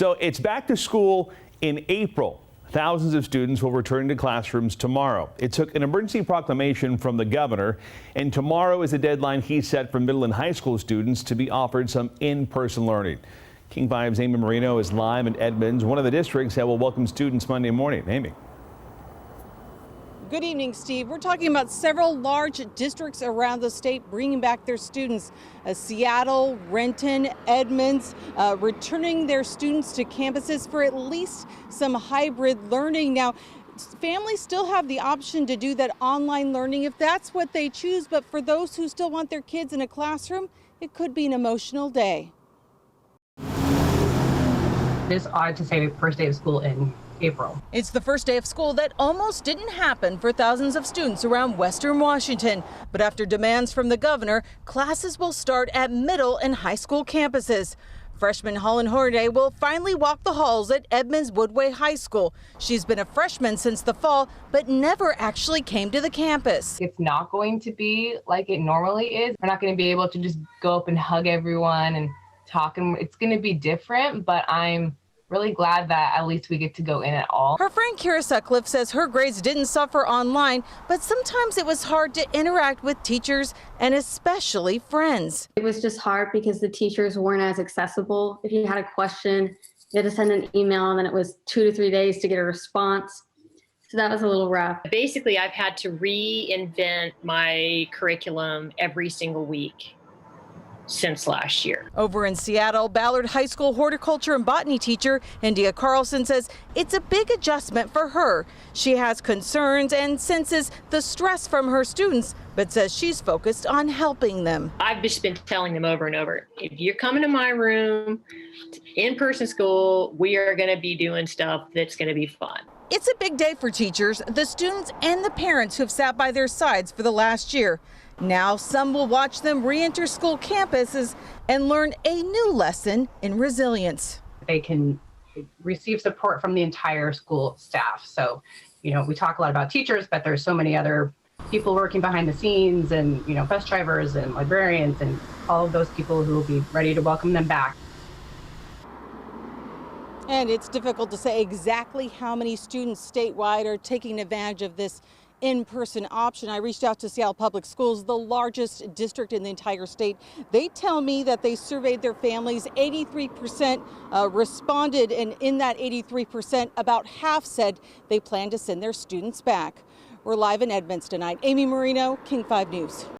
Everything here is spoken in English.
So it's back to school in April. Thousands of students will return to classrooms tomorrow. It took an emergency proclamation from the governor, and tomorrow is the deadline he set for middle and high school students to be offered some in-person learning. King 5's Amy Marino is live in Edmonds, one of the districts that will welcome students Monday morning. Amy. Good evening, Steve. We're talking about several large districts around the state bringing back their students. Seattle, Renton, Edmonds, returning their students to campuses for at least some hybrid learning. Now, families still have the option to do that online learning if that's what they choose. But for those who still want their kids in a classroom, it could be an emotional day. It's odd to say the first day of school in April. It's the first day of school that almost didn't happen for thousands of students around Western Washington. But after demands from the governor, classes will start at middle and high school campuses. Freshman Holland Hornaday will finally walk the halls at Edmonds Woodway High School. She's been a freshman since the fall, but never actually came to the campus. It's not going to be like it normally is. We're not going to be able to just go up and hug everyone and talk, and it's going to be different, but I'm really glad that at least we get to go in at all. Her friend Kira Sutcliffe says her grades didn't suffer online, but sometimes it was hard to interact with teachers and especially friends. It was just hard because the teachers weren't as accessible. If you had a question, you had to send an email, and then it was 2 to 3 days to get a response. So that was a little rough. Basically, I've had to reinvent my curriculum every single week since last year. Over in Seattle, Ballard High School horticulture and botany teacher India Carlson says it's a big adjustment for her. She has concerns and senses the stress from her students, but says she's focused on helping them. I've just been telling them over and over, if you're coming to my room, in-person school, we are going to be doing stuff that's going to be fun. It's a big day for teachers, the students, and the parents who have sat by their sides for the last year. Now some will watch them re-enter school campuses and learn a new lesson in resilience. They can receive support from the entire school staff. So, we talk a lot about teachers, but there's so many other people working behind the scenes, and, bus drivers and librarians and all of those people who will be ready to welcome them back. And it's difficult to say exactly how many students statewide are taking advantage of this in-person option. I reached out to Seattle Public Schools, the largest district in the entire state. They tell me that they surveyed their families. 83% responded, and in that 83%, about half said they plan to send their students back. We're live in Edmonds tonight. Amy Marino, King 5 News.